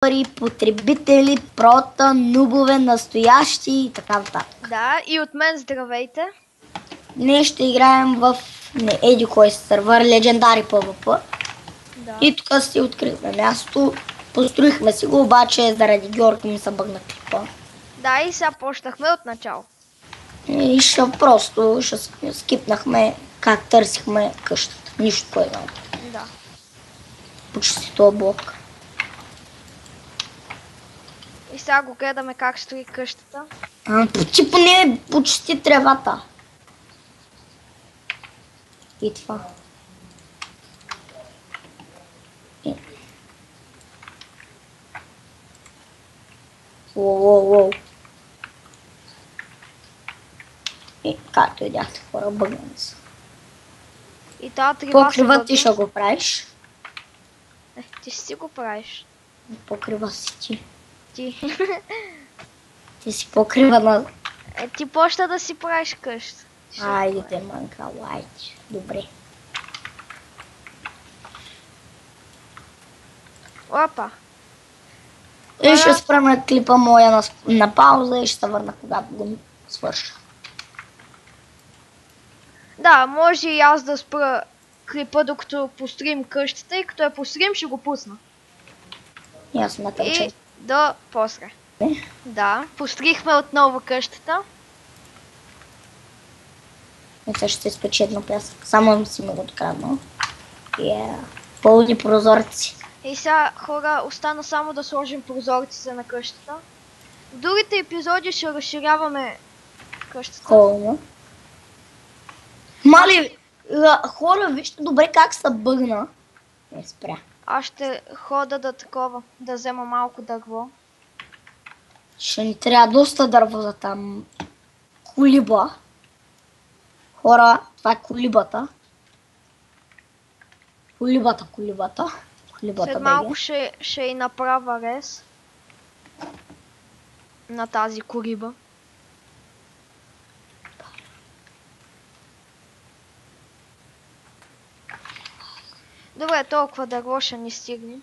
потребители, прота, нубове, настоящи и така нататък. Да, и от мен здравейте. Ние ще играем в еди кой сървър, Legendary PvP. Да. И тук си открихме място. Построихме си го, обаче заради Георги ми се бъгна клипа. Да, и сега почнахме от начало. И ще скипнахме как търсихме къщата. Нищо по-едно. Да. Почти този блок. И сега го гледаме как строи къщата. Ти поне почти тревата. И това. Воу. И както видяхте, хора, бъгнани са. И тази трива Покрива ти ще го правиш. Ти си го правиш. Покрива си ти. Ти. Ти си покрива на... Ти почна да си правиш къща. Айде, манка, лайч. Добре. Опа. И ще спра на клипа моя на пауза и ще се върна, когато го свърша. Да, може и аз да спра клипа, докато построим къщата и като я построим ще го пусна. И аз смятам, че... И до после. Да, построихме отново къщата. Мисля, ще се спече едно пясък. Само си ме го откраднал. Пълни прозорци. И сега, хора, остана само да сложим прозорците на къщата. В другите епизоди ще разширяваме къщата. Холно. Мали, хора, вижте добре как се бъгна. Не спря. Аз ще хода да взема малко дърво. Ще ни трябва доста дърво за там. Колиба. Хора, това е колибата. Колибата. След малко ще и направя рез на тази колиба. Добре, толкова дърво ще ни стигне.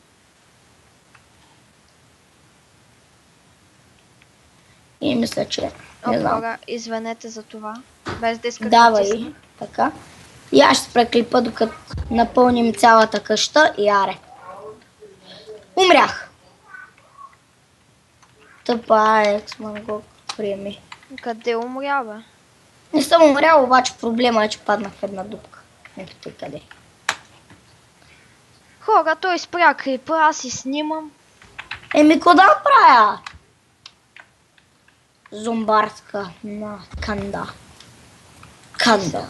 И мисля, че... Не знам. Хора, извинете за това. Без да исках Давай, така. И аз ще спра клипа, докато напълним цялата къща и аре. Умрях. Тъпа ексман го приеми. Къде умря, бе? Не съм умрял, обаче проблема е, че паднах в една дупка. Не питай къде. Хора, той спря клипа, аз си снимам. Еми, кода правя? Зомбарска на канда. Канда.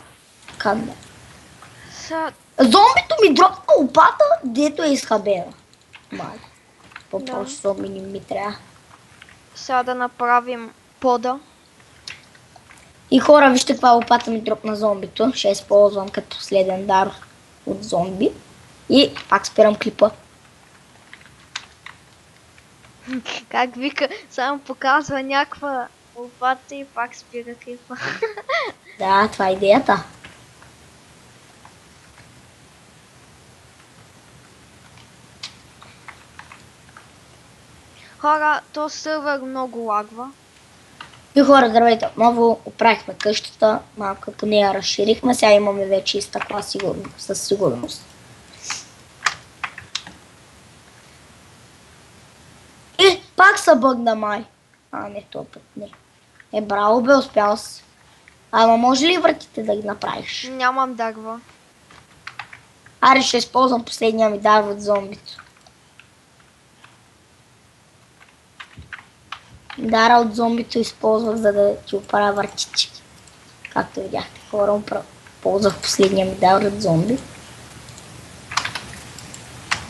Зомбито ми дропна лопата, дето е изхабена. Мали. По-просто ми трябва. Сега да направим пода. И хора, вижте каква лопата ми дропна зомбито. Ще използвам като последен дар от зомби. И пак спирам клипа. Как вика, само показва някаква лопата и пак спира клипа. Да, това е идеята. Хора, то сървър много лагва. И хора, здравейте, отново оправихме къщата, малко по нея разширихме, сега имаме вече и стъкла със сигурност. И пак са бъгна май. Не, този път не. Браво бе, успял си. Ама може ли вратите да ги направиш? Нямам дърва. Аре, ще използвам последния ми дар от зомбито. Дара от зомбито използвах, за да ти оправя вратички. Както видяхте, хора, ползвах последния ми дар от зомби.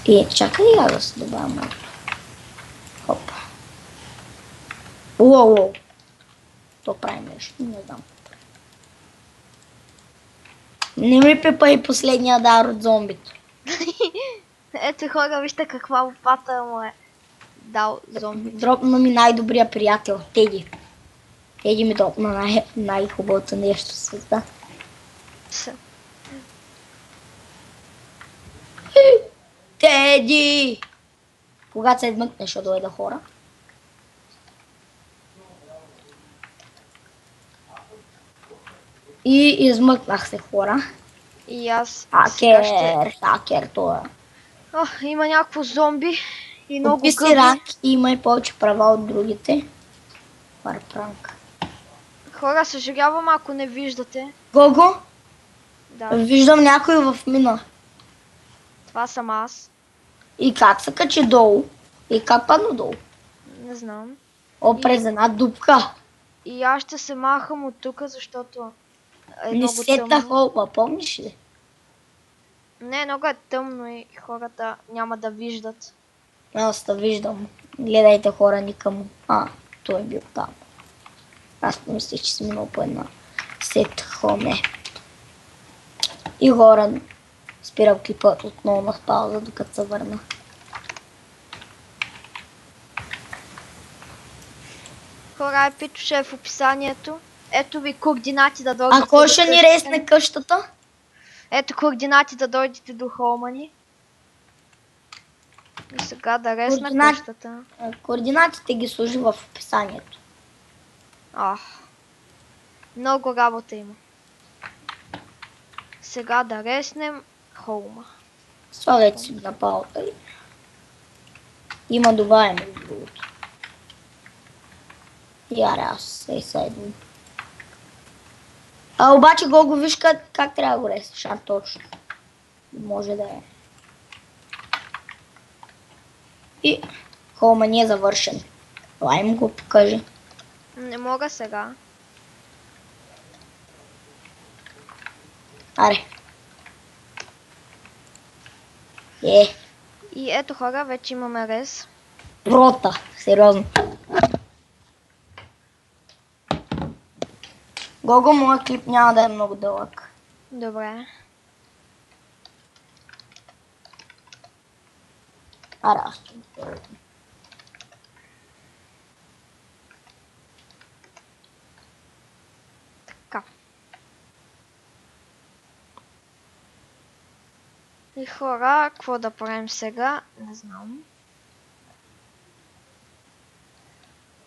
И чакай я да се добавя малко. Хоп. Уоу. То прави нещо, не знам. Не ми пипа и последния дар от зомбито. Ето хора, вижте каква лопата му е дал зомби. Дропна ми най-добрия приятел, Теди. Теди ми дропна най-хубавото нещо в света. Теди! Когато се измъкне, ще дойде хора. И измъкнах се, хора. И аз сега ще... Хакер, това. Има някакво зомби и много Купи си гъби. ранг и имай повече права от другите. Пранк. Хора, съжалявам ако не виждате. Гого, Да, виждам някой в мина. това съм аз. И как се качи долу? И как падна долу? Не знам. През една дупка. И аз ще се махам от тук, защото е Не много сета тъмно. холба, помниш ли? Не, много е тъмно и хората няма да виждат. Аз те виждам. Гледайте хора никъм. Той е бил там. Аз помислих, че съм минал по една сет хоме. И хора, спирам клипа отново на пауза, докато се върна. Хора, пишете в описанието. Ето ви координати да дойдете. А кой до ще ни къщата ресне къщата? Ето координати да дойдете до холма ни. И сега да ресна къщата. Координатите ги служи в описанието. Много работа има. Сега да реснем холма. Слагайте си на пауза. Има добавя между другото. Яре, аз се седвам. Обаче Гого, виж как трябва да го реснеш, точно. Може да е. И холма ни е завършен. Лай му го покажи. Не мога сега. Аре. И ето хора, вече имаме рез. Рота, сериозно. Гого, моят клип няма да е много дълъг. Добре. Аре, аз ще го. Така. И хора, какво да правим сега? Не знам.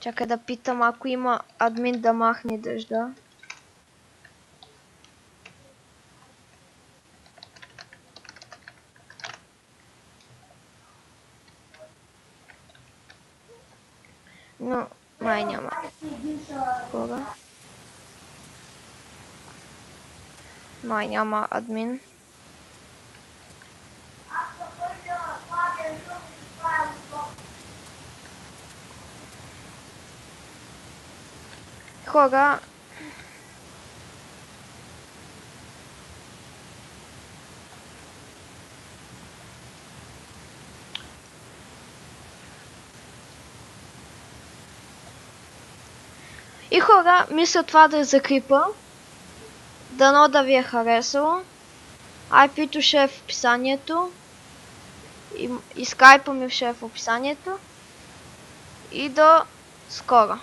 Чакай да питам, ако има админ да махне дъжда. Но май няма. Хора. Май няма админ. Хора. И хора, мисля това да е за клипа. Дано да ви е харесало. IP-то ще е в описанието. И скайпа ми ще е в описанието. И до скоро.